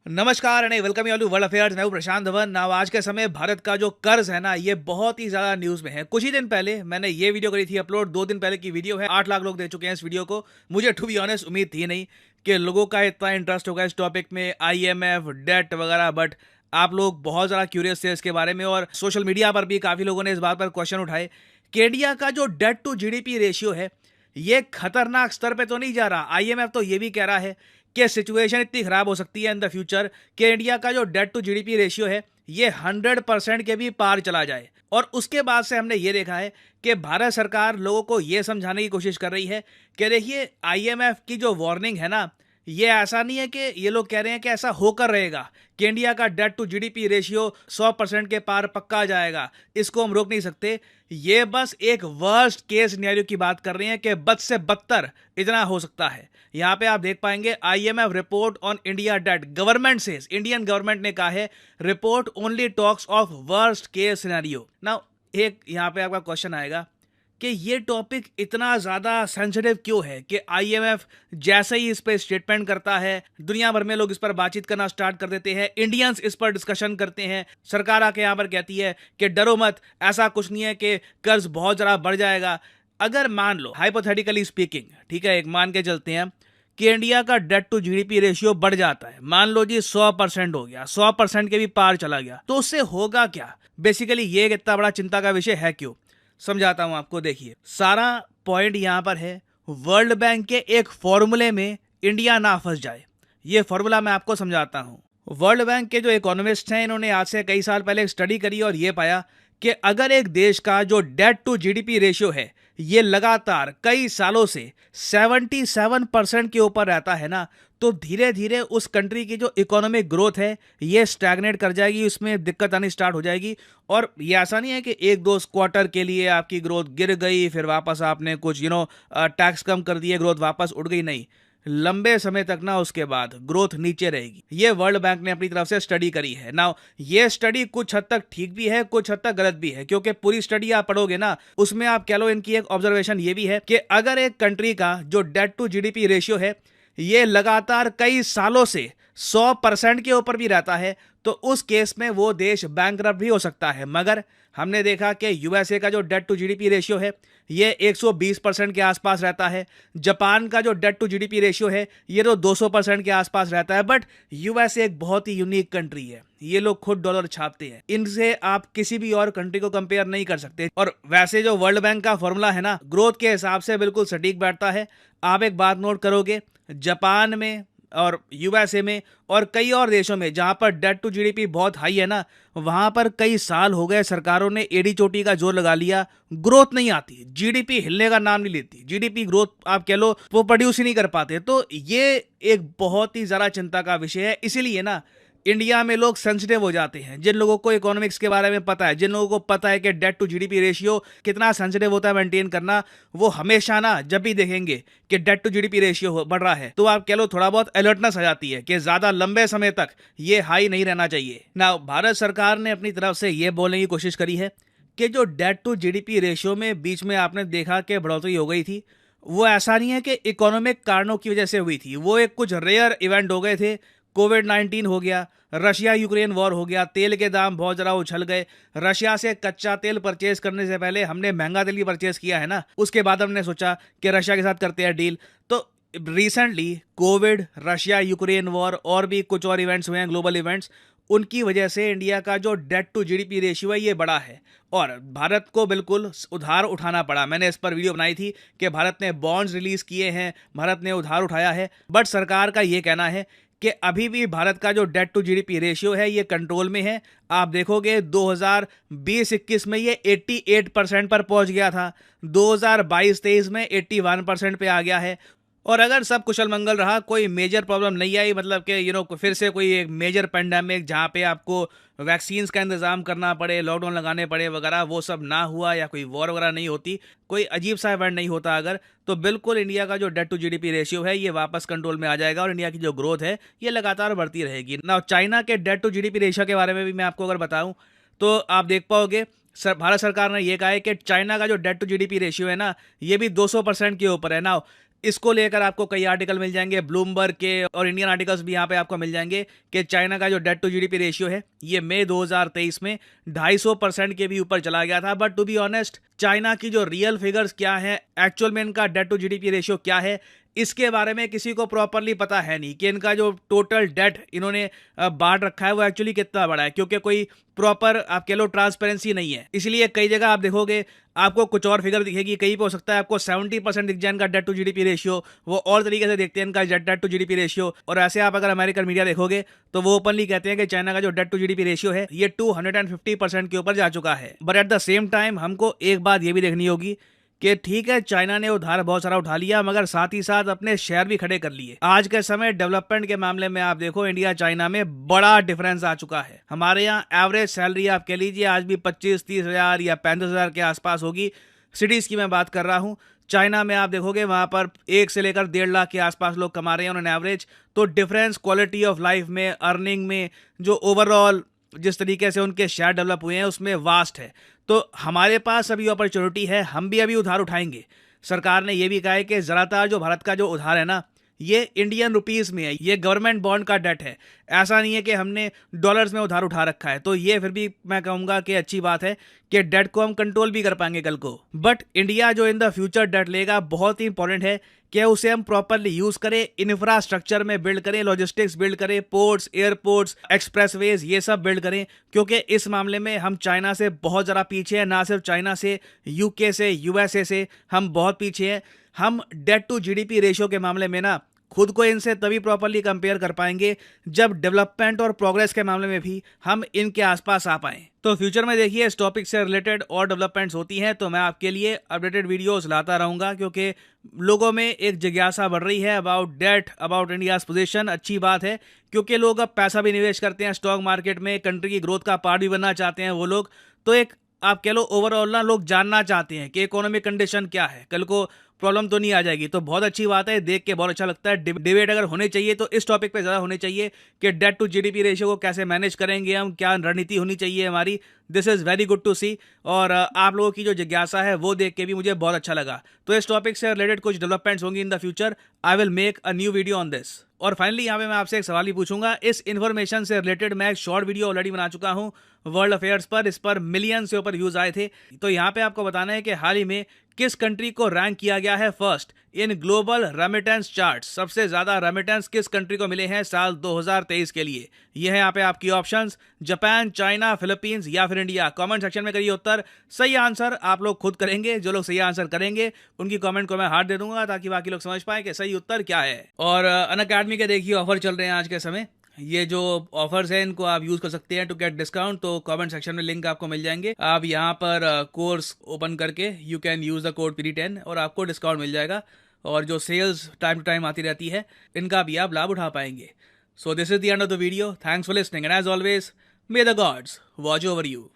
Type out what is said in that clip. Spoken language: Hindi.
नमस्कार and welcome you all to world affairs. मैं हूं प्रशांत धवन। नाउ आज के समय भारत का जो कर्ज है ना, ये बहुत ही ज्यादा न्यूज में है। कुछ ही दिन पहले मैंने ये वीडियो करी थी अपलोड, 2 दिन पहले की वीडियो है। 8 लाख लोग देख चुके हैं इस वीडियो को। मुझे टू बी ऑनेस्ट उम्मीद थी नहीं कि लोगों का इतना इंटरेस्ट होगा इस टॉपिक में, आईएमएफ, डेट वगैरह। बट आप लोग बहुत ज्यादा क्यूरियस थे इसके बारे में और सोशल मीडिया पर भी काफी लोगों ने इस बात पर क्वेश्चन उठाए कि इंडिया का जो डेट टू जीडीपी रेशियो है ये खतरनाक स्तर पे तो नहीं जा रहा। आईएमएफ तो ये भी कह रहा है कि सिचुएशन इतनी खराब हो सकती है इन द फ्यूचर कि इंडिया का जो डेट टू जीडीपी रेशियो है ये 100% के भी पार चला जाए। और उसके बाद से हमने ये देखा है कि भारत सरकार लोगों को ये समझाने की कोशिश कर रही है कि देखिए आईएमएफ की जो वार्निंग है ना, ये ऐसा नहीं है कि ये लोग कह रहे हैं कि ऐसा होकर रहेगा कि इंडिया का डेट टू जीडीपी रेशियो 100% के पार पक्का जाएगा, इसको हम रोक नहीं सकते। ये बस एक वर्स्ट केस सिनेरियो की बात कर रहे हैं कि बद से बदतर इतना हो सकता है। यहां पे आप देख पाएंगे IMF report on India debt, government से, इंडियन गवर्नमेंट ने कहा है report only talks of worst case scenario. Now एक यहां पे आपका क्वेश्चन आएगा कि ये टॉपिक इतना ज़्यादा सेंसिटिव क्यों है कि आईएमएफ जैसे ही इस पर स्टेटमेंट करता है दुनिया भर में लोग इस पर बातचीत करना स्टार्ट कर देते हैं, इंडियंस इस पर डिस्कशन करते हैं। सरकार आके यहाँ पर कहती है कि डरो मत, ऐसा कुछ नहीं है कि कर्ज बहुत ज़्यादा बढ़ जाएगा। अगर मान लो हाइपोथेटिकली स्पीकिंग, ठीक है, एक मान के चलते हैं कि इंडिया का डेट टू जीडीपी रेशियो बढ़ जाता है, मान लो जी 100% हो गया, 100% के भी पार चला गया, तो उससे होगा क्या? बेसिकली ये इतना बड़ा चिंता का विषय है क्यों, समझाता हूं आपको। देखिए सारा पॉइंट यहां पर है वर्ल्ड बैंक के एक फॉर्मूले में इंडिया ना फंस जाए। ये फॉर्मूला मैं आपको समझाता हूं। वर्ल्ड बैंक के जो इकोनॉमिस्ट हैं इन्होंने आज से कई साल पहले एक स्टडी करी और ये पाया कि अगर एक देश का जो डेट टू जीडीपी रेशियो है ये लगातार कई सालों से 77% के ऊपर रहता है ना, तो धीरे धीरे उस कंट्री की जो इकोनॉमिक ग्रोथ है ये स्टैग्नेट कर जाएगी, उसमें दिक्कत आनी स्टार्ट हो जाएगी। और ये ऐसा नहीं है कि एक दो क्वार्टर के लिए आपकी ग्रोथ गिर गई फिर वापस आपने कुछ टैक्स कम कर दिए, ग्रोथ वापस उड़ गई, नहीं, लंबे समय तक ना उसके बाद ग्रोथ नीचे रहेगी। ये वर्ल्ड बैंक ने अपनी तरफ से स्टडी करी है। नाउ ये स्टडी कुछ हद तक ठीक भी है, कुछ हद तक गलत भी है, क्योंकि पूरी स्टडी आप पढ़ोगे ना उसमें आप कह लो इनकी एक ऑब्जर्वेशन ये भी है कि अगर एक कंट्री का जो डेट टू जीडीपी रेशियो है ये लगातार कई सालों से 100% के ऊपर भी रहता है तो उस केस में वो देश बैंकरप्ट भी हो सकता है। मगर हमने देखा कि यूएसए का जो डेट टू जीडीपी रेशियो है ये 120% के आसपास रहता है। जापान का जो डेट टू जीडीपी रेशियो है ये तो 200% के आसपास रहता है। बट यूएसए एक बहुत ही यूनिक कंट्री है, ये लोग खुद डॉलर छापते हैं, इनसे आप किसी भी और कंट्री को कंपेयर नहीं कर सकते। और वैसे जो वर्ल्ड बैंक का फॉर्मूला है ना, ग्रोथ के हिसाब से बिल्कुल सटीक बैठता है। आप एक बात नोट करोगे, जापान में और यूएसए में और कई और देशों में जहां पर डेट टू जीडीपी बहुत हाई है ना, वहां पर कई साल हो गए सरकारों ने एडी चोटी का जोर लगा लिया, ग्रोथ नहीं आती, जीडीपी हिलने का नाम नहीं लेती, जीडीपी ग्रोथ आप कह लो वो प्रोड्यूस ही नहीं कर पाते। तो ये एक बहुत ही ज्यादा चिंता का विषय है। इसीलिए ना इंडिया में लोग सेंसिटिव हो जाते हैं, जिन लोगों को इकोनॉमिक्स के बारे में पता है, जिन लोगों को पता है कि डेट टू जीडीपी रेशियो कितना सेंसिटिव होता है मेंटेन करना, वो हमेशा ना जब भी देखेंगे कि डेट टू जीडीपी रेशियो बढ़ रहा है तो आप कह लो थोड़ा बहुत अलर्टनेस आ जाती है कि ज्यादा लंबे समय तक ये हाई नहीं रहना चाहिए ना। भारत सरकार ने अपनी तरफ से ये बोलने की कोशिश करी है कि जो डेट टू जीडीपी रेशियो में बीच में आपने देखा कि बढ़ोतरी हो गई थी, वो ऐसा नहीं है कि इकोनॉमिक कारणों की वजह से हुई थी, वो एक कुछ रेयर इवेंट हो गए थे। कोविड-19 हो गया, रशिया यूक्रेन वॉर हो गया, तेल के दाम बहुत ज़्यादा उछल गए, रशिया से कच्चा तेल परचेज करने से पहले हमने महंगा तेल भी परचेज किया है ना, उसके बाद हमने सोचा कि रशिया के साथ करते हैं डील। तो recently Covid, Russia Ukraine war और भी कुछ और इवेंट्स हुए हैं, ग्लोबल इवेंट्स, उनकी वजह से इंडिया का जो डेट टू जीडीपी रेशियो है ये बड़ा है और भारत को बिल्कुल उधार उठाना पड़ा। मैंने इस पर वीडियो बनाई थी कि भारत ने बॉन्ड्स रिलीज किए हैं, भारत ने उधार उठाया है। बट सरकार का ये कहना है कि अभी भी भारत का जो डेट टू जीडीपी रेशियो है ये कंट्रोल में है। आप देखोगे 2020-21 में ये 88% पर पहुंच गया था, 2022-23 में 81% पे आ गया है। और अगर सब कुशल मंगल रहा, कोई मेजर प्रॉब्लम नहीं आई, मतलब कि फिर से कोई एक मेजर पेंडेमिक जहाँ पे आपको वैक्सीन्स का इंतजाम करना पड़े, लॉकडाउन लगाने पड़े वगैरह, वो सब ना हुआ, या कोई वॉर वगैरह नहीं होती, कोई अजीब सा इवेंट नहीं होता अगर, तो बिल्कुल इंडिया का जो डेट टू जीडीपी रेशियो है ये वापस कंट्रोल में आ जाएगा और इंडिया की जो ग्रोथ है ये लगातार बढ़ती रहेगी ना। चाइना के डेट टू जीडीपी रेशियो के बारे में भी मैं आपको अगर बताऊं तो आप देख पाओगे भारत सरकार ने यह कहा है कि चाइना का जो डेट टू जीडीपी रेशियो है ना ये भी 200% के ऊपर है ना। इसको लेकर आपको कई आर्टिकल मिल जाएंगे ब्लूमबर्ग के, और इंडियन आर्टिकल्स भी यहाँ पे आपको मिल जाएंगे कि चाइना का जो डेट टू जीडीपी रेशियो है ये मई 2023 में 250% के भी ऊपर चला गया था। But to be honest, China की जो रियल फिगर्स क्या है, एक्चुअल में इनका डेट टू जीडीपी रेशियो क्या है, इसके बारे में किसी को प्रॉपरली पता है नहीं कि इनका जो टोटल डेट इन्होंने बांट रखा है वो एक्चुअली कितना बड़ा है, क्योंकि कोई प्रॉपर आप कह लो ट्रांसपेरेंसी नहीं है। इसलिए कई जगह आप देखोगे आपको कुछ और फिगर दिखेगी, कहीं पे हो सकता है आपको 70% दिख जाए इनका डेट टू जीडीपी रेशियो, वो और तरीके से देखते हैं इनका डेट टू जीडीपी रेशियो। और ऐसे आप अगर अमेरिकन मीडिया देखोगे तो वो ओपनली कहते हैं कि चाइना का जो डेट टू जीडीपी रेशियो है ये 250% के ऊपर जा चुका है। But at the same time हमको एक बात ये भी देखनी होगी कि ठीक है, चाइना ने उधार बहुत सारा उठा लिया, मगर साथ ही साथ अपने शेयर भी खड़े कर लिए। आज के समय डेवलपमेंट के मामले में आप देखो इंडिया चाइना में बड़ा डिफरेंस आ चुका है। हमारे यहाँ एवरेज सैलरी आप कह लीजिए आज भी 25-30 हजार या 35 हजार के आसपास होगी, सिटीज की मैं बात कर रहा हूँ। चाइना में आप देखोगे वहां पर 1 से लेकर 1.5 लाख के आसपास लोग कमा रहे हैं ऑन एवरेज। तो डिफरेंस क्वालिटी ऑफ लाइफ में, अर्निंग में, जो ओवरऑल जिस तरीके से उनके शेयर डेवलप हुए हैं उसमें वास्ट है। तो हमारे पास अभी अपॉर्चुनिटी है, हम भी अभी उधार उठाएंगे। सरकार ने यह भी कहा है कि ज़्यादातर जो भारत का जो उधार है ना ये इंडियन रुपीस में है, ये गवर्नमेंट बॉन्ड का डेट है, ऐसा नहीं है कि हमने डॉलर्स में उधार उठा रखा है। तो ये फिर भी मैं कहूंगा कि अच्छी बात है कि डेट को हम कंट्रोल भी कर पाएंगे कल को। बट इंडिया जो इन द फ्यूचर डेट लेगा बहुत ही इंपॉर्टेंट है कि उसे हम प्रॉपरली यूज करें, इंफ्रास्ट्रक्चर में बिल्ड करें, लॉजिस्टिक्स बिल्ड करें, पोर्ट्स, एयरपोर्ट्स, एक्सप्रेसवेज ये सब बिल्ड करें, क्योंकि इस मामले में हम चाइना से बहुत ज़्यादा पीछे हैं। ना सिर्फ चाइना से, यूके से, यूएसए से हम बहुत पीछे हैं। हम डेट टू जीडीपी रेशियो के मामले में ना खुद को इनसे तभी प्रॉपरली कंपेयर कर पाएंगे जब डेवलपमेंट और प्रोग्रेस के मामले में भी हम इनके आसपास आ पाएं। तो फ्यूचर में देखिए इस टॉपिक से रिलेटेड और डेवलपमेंट्स होती हैं तो मैं आपके लिए अपडेटेड वीडियोस लाता रहूंगा, क्योंकि लोगों में एक जिज्ञासा बढ़ रही है about debt, about India's position. अच्छी बात है, क्योंकि लोग अब पैसा भी निवेश करते हैं स्टॉक मार्केट में, कंट्री की ग्रोथ का पार्ट भी बनना चाहते हैं वो लोग। तो एक आप कह लो ओवरऑल ना लोग जानना चाहते हैं कि इकोनॉमिक कंडीशन क्या है, कल को प्रॉब्लम तो नहीं आ जाएगी। तो बहुत अच्छी बात है, देख के बहुत अच्छा लगता है। डिबेट अगर होने चाहिए तो इस टॉपिक पे ज़्यादा होने चाहिए कि डेट टू जीडीपी रेशियो को कैसे मैनेज करेंगे हम, क्या रणनीति होनी चाहिए हमारी। This is very good to see, और आप लोगों की जो जिज्ञासा है वो देख के भी मुझे बहुत अच्छा लगा। तो इस टॉपिक से रिलेटेड कुछ डेवलपमेंट्स होंगी in the future, I will make a new video on this. और फाइनली यहाँ पे मैं आपसे एक सवाल ही पूछूंगा, इस इन्फॉर्मेशन से रिलेटेड मैं एक शॉर्ट वीडियो ऑलरेडी बना चुका हूँ वर्ल्ड अफेयर्स पर, इस पर मिलियन से ऊपर व्यूज आए थे। तो यहाँ पे आपको बताना है कि हाल ही में किस कंट्री को रैंक किया गया है first in global remittance chart. सबसे ज्यादा रेमिटेंस किस कंट्री को मिले हैं साल 2023 के लिए। ये है यहाँ पे आपकी ऑप्शंस, जापान, चाइना, फिलीपींस या फिर इंडिया। कमेंट सेक्शन में करिए उत्तर। सही आंसर आप लोग खुद करेंगे, जो लोग सही आंसर करेंगे उनकी कमेंट को मैं हार्ट दे दूंगा ताकि बाकी लोग समझ पाए कि सही उत्तर क्या है। और अनअकैडमी के देखिए ऑफर चल रहे हैं आज के समय, ये जो ऑफर्स हैं इनको आप यूज कर सकते हैं टू गेट डिस्काउंट। तो कमेंट सेक्शन में लिंक आपको मिल जाएंगे, आप यहाँ पर कोर्स ओपन करके you can use the code PD10 और आपको डिस्काउंट मिल जाएगा। और जो सेल्स टाइम टू टाइम आती रहती है इनका भी आप लाभ उठा पाएंगे। So this is the end of the video, thanks for listening and as always may the gods watch over you.